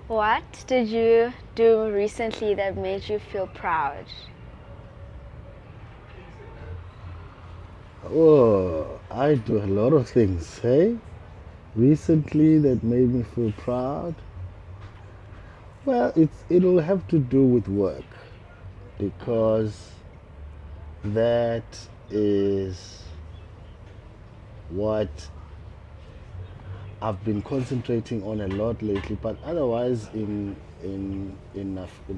What did you do recently that made you feel proud? Oh, I do a lot of things, hey? Recently that made me feel proud. Well, it'll have to do with work because that is what I've been concentrating on a lot lately. But otherwise, in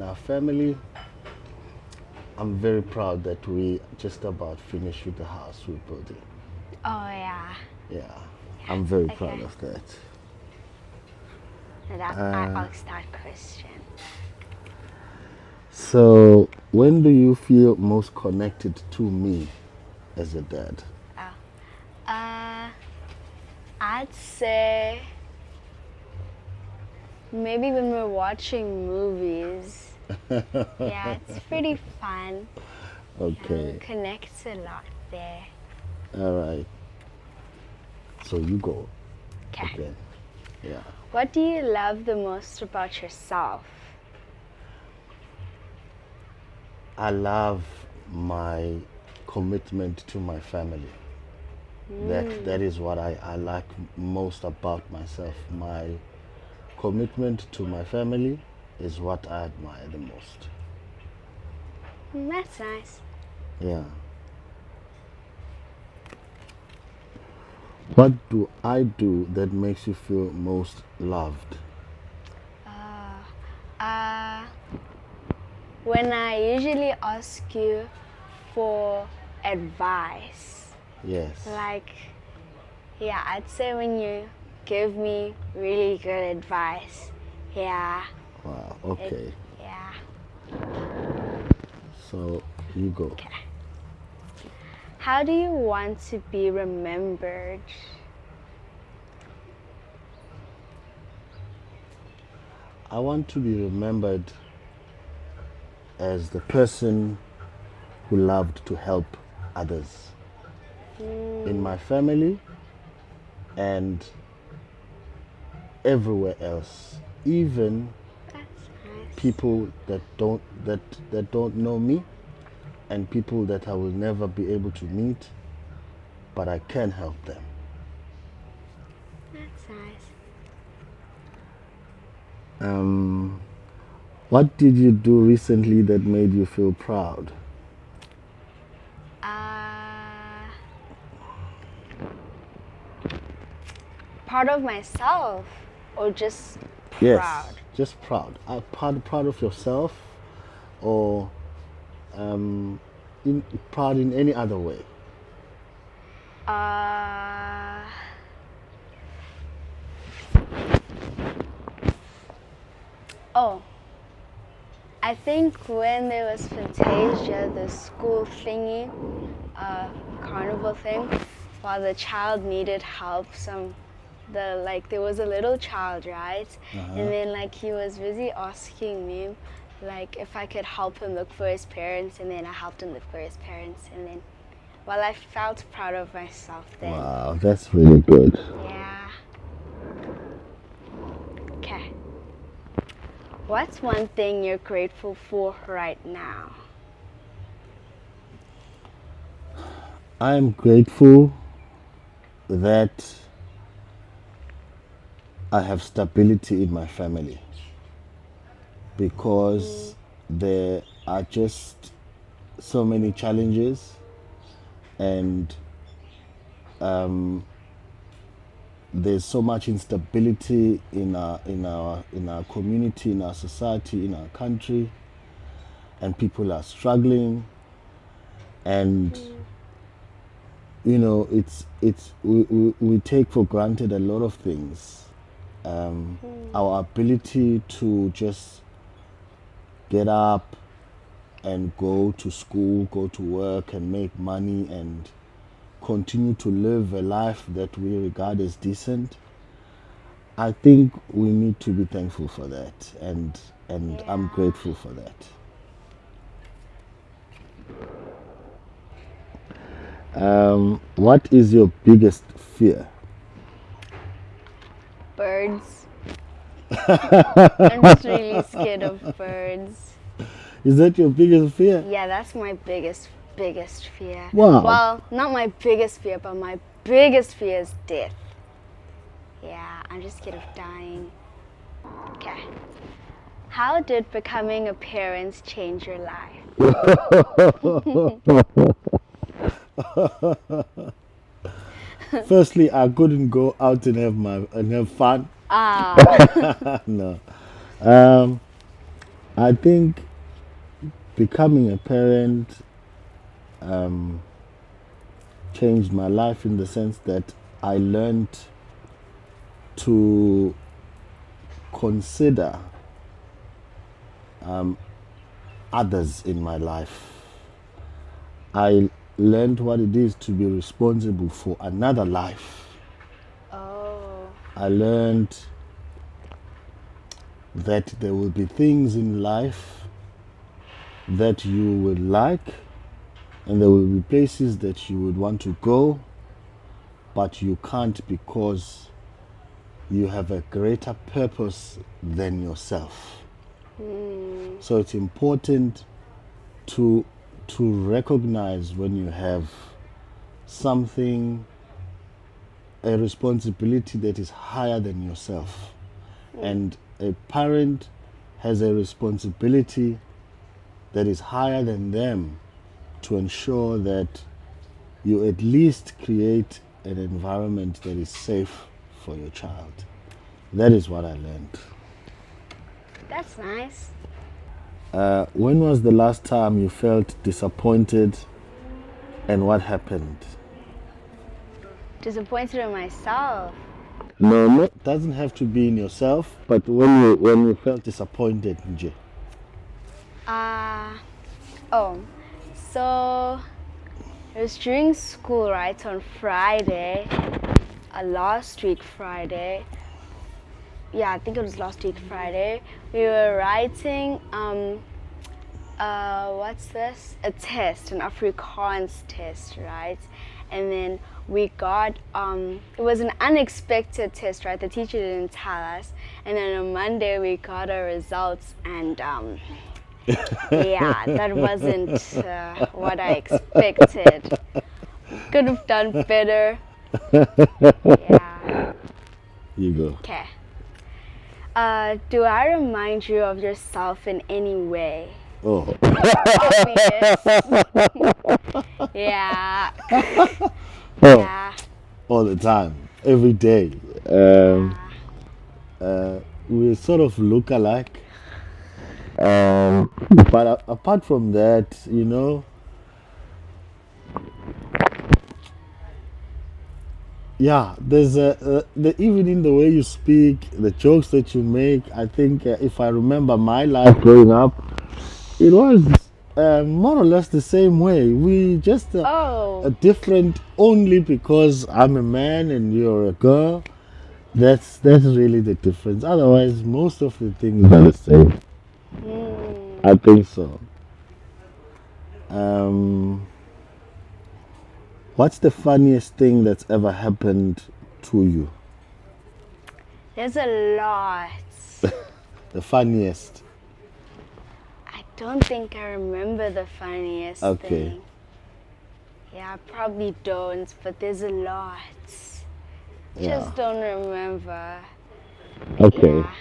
our family, I'm very proud that we just about finished with the house we're building. Oh yeah. Yeah, I'm very proud Okay. of that. And I asked that question. So, when do you feel most connected to me as a dad? Oh. Uh, I'd say maybe when we're watching movies. Yeah, it's pretty fun. Okay, Connects a lot there. all right. So you go Okay. again. Yeah. What do you love the most about yourself? I love my commitment to my family. That is what I like most about myself. My commitment to my family is what I admire the most. That's nice. Yeah. What do I do that makes you feel most loved? Uh, when I usually ask you for advice, Yes. like, yeah, I'd say when you give me really good advice. Yeah, Wow. it, Okay. yeah. So you go. Okay. How do you want to be remembered? I want to be remembered as the person who loved to help others in my family and everywhere else, even That's nice. people that don't know me and people that I will never be able to meet, but I can help them. That's nice. Um, what did you do recently that made you feel proud? Part of myself or just Yes, proud? just proud. Proud of yourself, or um, proud in any other way. Uh, oh, I think when there was Fantasia, the school thingy, carnival thing, while the child needed help, there was a little child, right? And then like he was busy asking me, like if I could help him look for his parents, and then I helped him look for his parents, and then, well, I felt proud of myself then. Wow, that's really good. Yeah. Okay. What's one thing you're grateful for right now? I'm grateful that I have stability in my family because there are just so many challenges and there's so much instability in our community, in our society, in our country, and people are struggling. And we take for granted a lot of things. Our ability to just get up and go to school, go to work, and make money and continue to live a life that we regard as decent. I think we need to be thankful for that, and I'm Yeah. grateful for that. What is your biggest fear? Birds. I'm just really scared of birds. Is that your biggest fear? Yeah, that's my biggest fear. Wow. Well, not my biggest fear, but my biggest fear is death. Yeah, I'm just scared of dying. Okay. How did becoming a parent change your life? Firstly, I couldn't go out and have fun. Ah. No. I think becoming a parent changed my life in the sense that I learned to consider others in my life. I learned what it is to be responsible for another life. Oh. I learned that there will be things in life that you would like, and there will be places that you would want to go, but you can't because you have a greater purpose than yourself. So it's important to recognize when you have something, a responsibility that is higher than yourself. And a parent has a responsibility that is higher than them to ensure that you at least create an environment that is safe for your child. That is what I learned. That's nice. When was the last time you felt disappointed and what happened? Disappointed in myself. No, it doesn't have to be in yourself, but when you felt disappointed, Nje. Oh, so it was during school, right? On Friday, last week Friday. Yeah, I think it was last week Friday. We were writing what's this? A test, an Afrikaans test, right? And then we got it was an unexpected test, right? The teacher didn't tell us. And then on Monday we got our results, and yeah, that wasn't what I expected. Could have done better. Yeah. You go. Okay. Do I remind you of yourself in any way? Oh. Obvious. Yeah. Oh, Yeah. all the time, every day. We sort of look alike. But apart from that, yeah, there's even in the way you speak, the jokes that you make. I think if I remember my life growing up, it was more or less the same way. We just Oh. different only because I'm a man and you're a girl. That's really the difference. Otherwise, most of the things are the same. I think so. What's the funniest thing that's ever happened to you? There's a lot. The funniest. I don't think I remember the funniest Okay. thing. Yeah, I probably don't, but there's a lot. Yeah. Just don't remember. Okay. Yeah.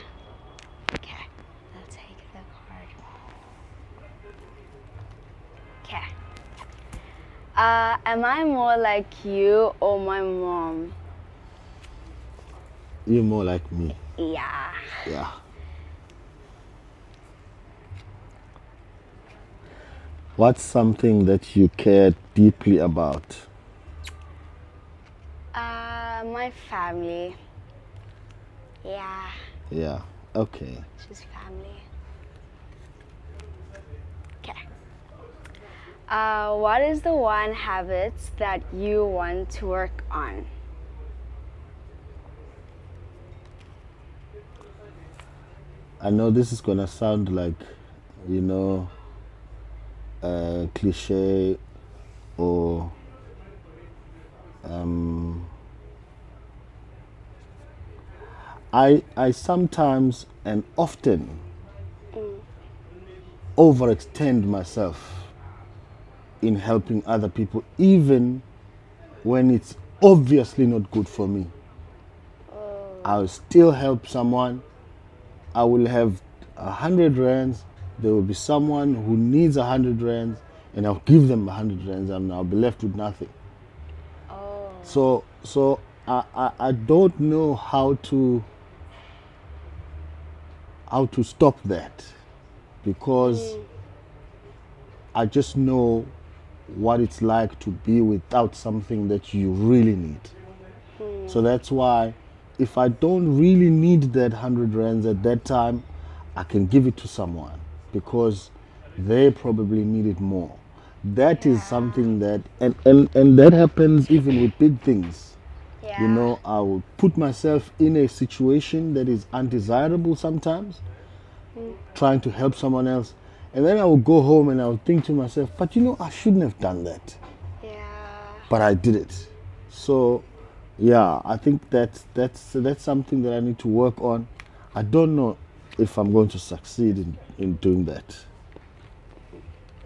Okay, I'll take the card. Okay. Am I more like you or my mom? You're more like me. Yeah. Yeah. What's something that you care deeply about? My family. Yeah, Yeah. Okay. just family. Okay. What is the one habit that you want to work on? I know this is gonna sound like, cliche or I sometimes and often overextend myself in helping other people, even when it's obviously not good for me. I'll still help someone. I will have 100 rands. There will be someone who needs 100 rands, and I'll give them 100 rands, and I'll be left with nothing. Oh. So I don't know how to stop that, because I just know what it's like to be without something that you really need. So that's why if I don't really need that 100 rands at that time, I can give it to someone because they probably need it more. That is something that, and that happens even with big things. Yeah. You know, I will put myself in a situation that is undesirable sometimes, trying to help someone else. And then I will go home and I will think to myself, but you know, I shouldn't have done that. Yeah. But I did it. So, yeah, I think that's something that I need to work on. I don't know if I'm going to succeed in doing that.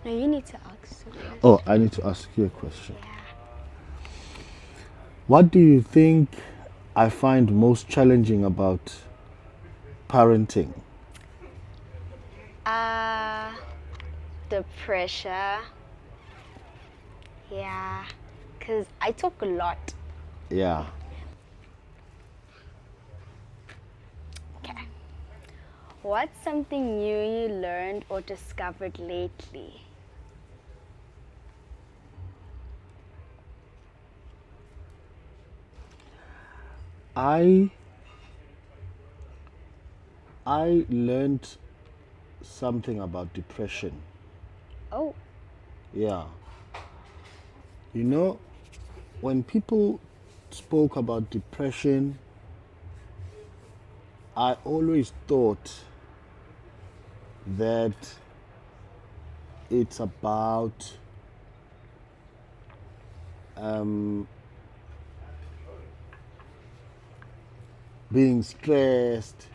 No, you need to ask. Oh, I need to ask you a question. Yeah. What do you think I find most challenging about parenting? The pressure. Yeah. Because I talk a lot. Yeah. Okay. What's something new you learned or discovered lately? I learned something about depression. Oh. Yeah. You know, when people spoke about depression, I always thought that it's about being stressed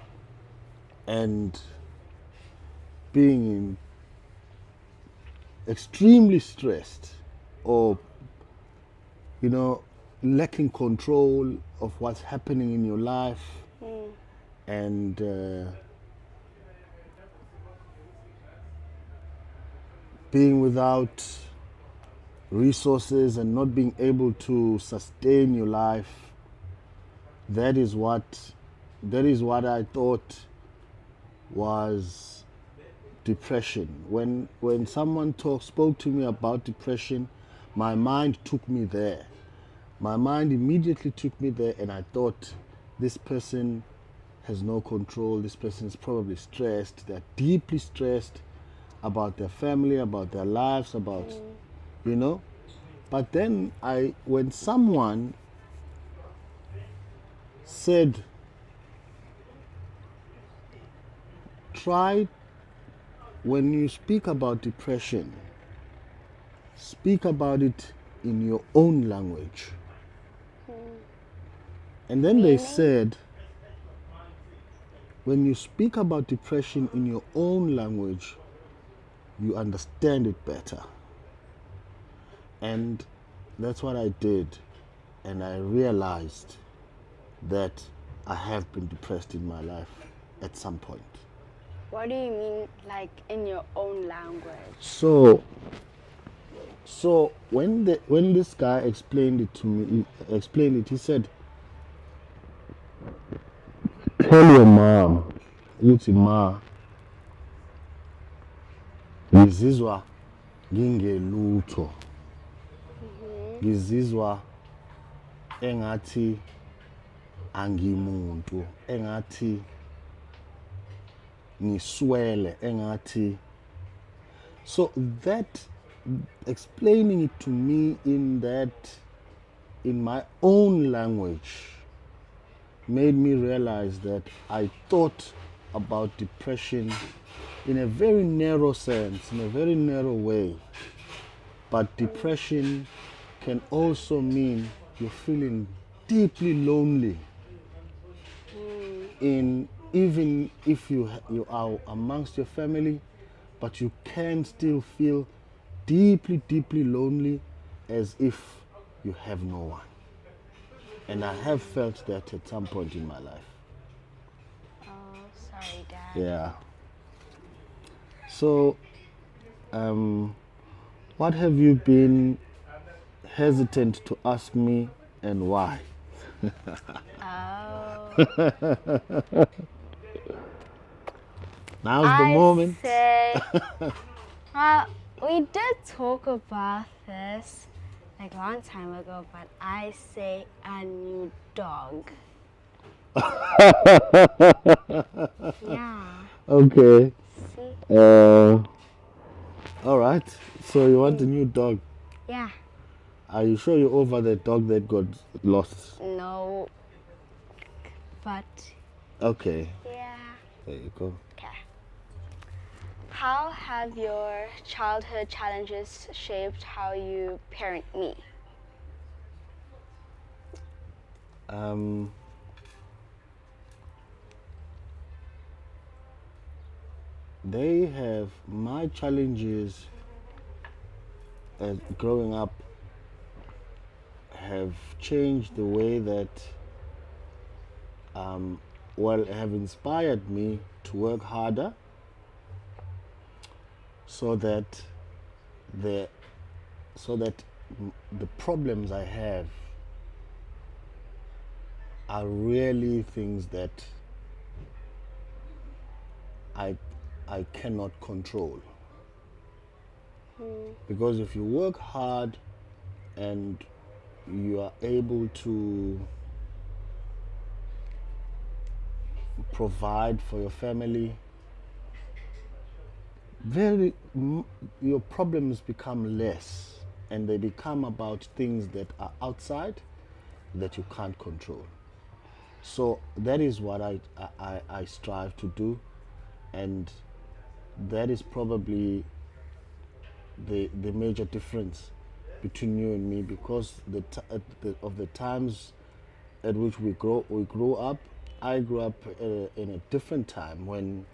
and being extremely stressed, or you know, lacking control of what's happening in your life, and being without resources and not being able to sustain your life. That is what I thought was depression. When someone spoke to me about depression, my mind took me there. My mind immediately took me there, and I thought, this person has no control. This person is probably stressed. They're deeply stressed about their family, about their lives, about, you know. But then when someone said, try, when you speak about depression, speak about it in your own language. And then they Meaning? said, when you speak about depression in your own language, you understand it better. And that's what I did. And I realized that I have been depressed in my life at some point. What do you mean, like in your own language? So when this guy explained it to me, he said, tell your mom, uthi ma, ngizizwa ngingelutho, ngizizwa engathi angimuntu, engathi ngiswele, engathi. So that, explaining it to me in my own language, made me realize that I thought about depression in a very narrow sense, in a very narrow way. But depression can also mean you're feeling deeply lonely. in even if you are amongst your family, but you can still feel deeply, deeply lonely, as if you have no one. And I have felt that at some point in my life. Oh, sorry, Dad. Yeah. So, what have you been hesitant to ask me, and why? Oh. Now's the I moment. say, well, we did talk about this like a long time ago, but I say a new dog. Yeah. Okay. See? All right. So you want a new dog? Yeah. Are you sure you're over the dog that got lost? No. But Okay. yeah. There you go. Okay. How have your childhood challenges shaped how you parent me? They have my challenges as growing up have changed the way that have inspired me to work harder so that the the problems I have are really things that I I cannot control. Because if you work hard and you are able to provide for your family, your problems become less, and they become about things that are outside that you can't control. So that is what I strive to do, and that is probably the major difference between you and me, because of the times at which we grew up. I grew up in a different time when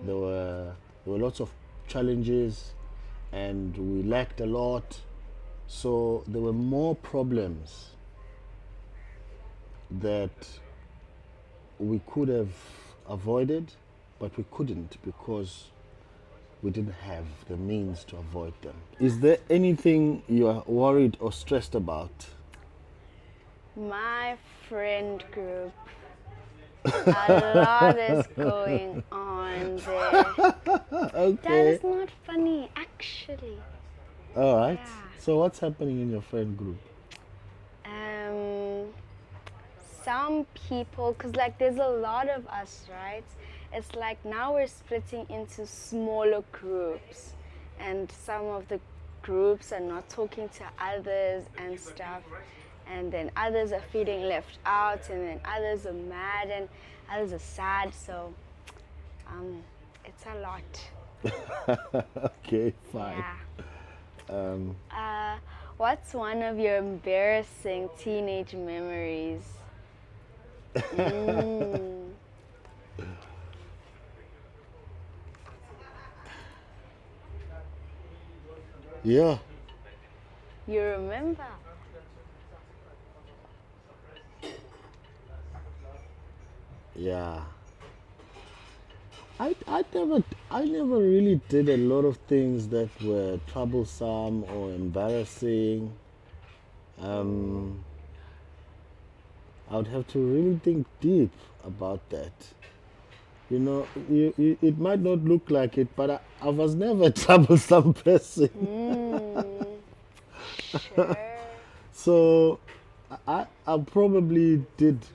there were lots of challenges and we lacked a lot. So there were more problems that we could have avoided, but we couldn't because we didn't have the means to avoid them. Is there anything you are worried or stressed about? My friend group. A lot is going on there. That Okay. is not funny, actually. All right. Yeah. So what's happening in your friend group? Um, some people, because like there's a lot of us, right? It's like now we're splitting into smaller groups, and some of the groups are not talking to others and stuff, and then others are feeling left out, and then others are mad and others are sad. So it's a lot. Okay, fine. Yeah. What's one of your embarrassing teenage memories? Yeah. You remember? Yeah. I never really did a lot of things that were troublesome or embarrassing. I would have to really think deep about that. You know, it might not look like it, but I was never a troublesome person. Sure. So I probably did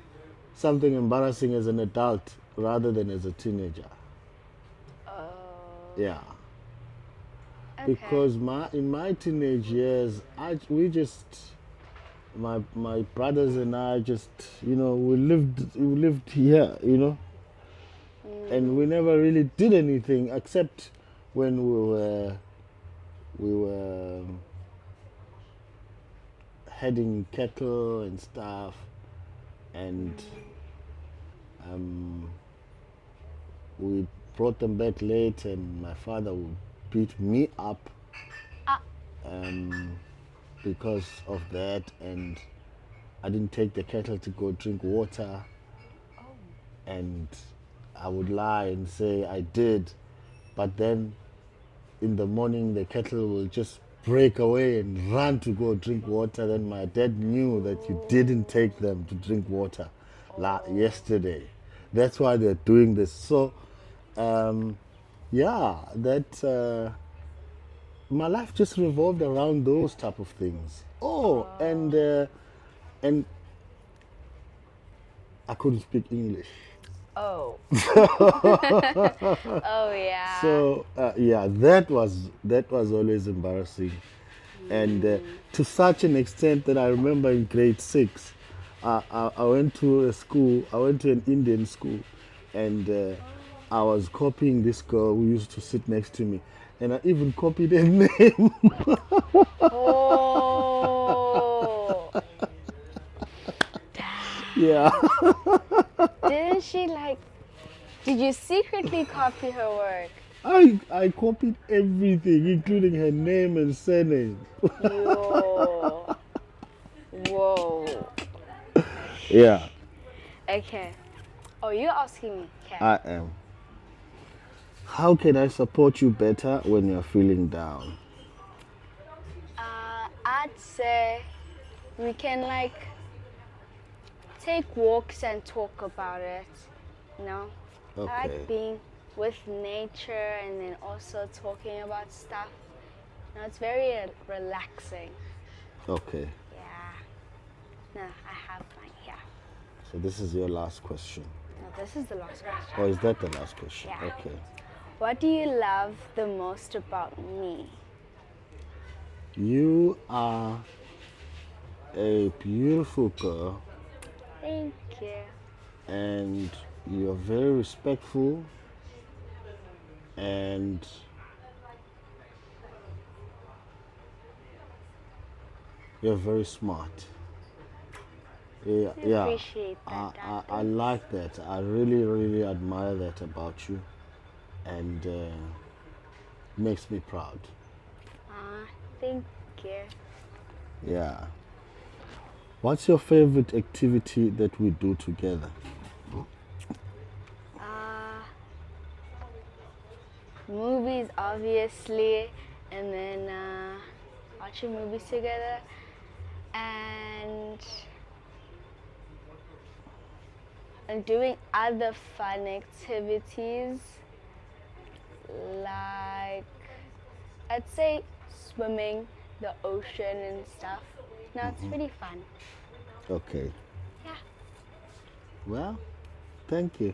something embarrassing as an adult rather than as a teenager. Oh. Yeah. Okay. Because in my teenage years, my brothers and I just, we lived here, and we never really did anything except when we were heading cattle and stuff, and We brought them back late, and my father would beat me up Ah, because of that, and I didn't take the kettle to go drink water, and I would lie and say I did, but then in the morning the kettle will just break away and run to go drink water. Then my dad knew that you didn't take them to drink water yesterday. That's why they're doing this. So, yeah, that my life just revolved around those type of things. Oh, and I couldn't speak English. oh. Oh yeah. So yeah, that was always embarrassing, and to such an extent that I remember in grade 6, I went to a school. I went to an Indian school, and I was copying this girl who used to sit next to me, and I even copied her name. Oh. Yeah, Didn't she like? Did you secretly copy her work? I copied everything, including her name and surname. Yo. Whoa. Yeah, Okay. Oh, you're asking me. Okay. I am. How can I support you better when you're feeling down? I'd say we can like take walks and talk about it. You know, I Okay. like being with nature and then also talking about stuff. You know, it's very relaxing. Okay. Yeah. No, I have mine here. So this is your last question. No, this is the last question. Or is that the last question? Yeah. Okay. What do you love the most about me? You are a beautiful girl, Thank you. and you're very respectful, and you're very smart. Yeah, I yeah. appreciate that. I like that. I really, really admire that about you, and makes me proud. Thank you. Yeah. What's your favorite activity that we do together? Movies, obviously, and then watching movies together, and doing other fun activities like I'd say swimming, the ocean and stuff. No, it's pretty fun. Okay. Yeah. Well, thank you.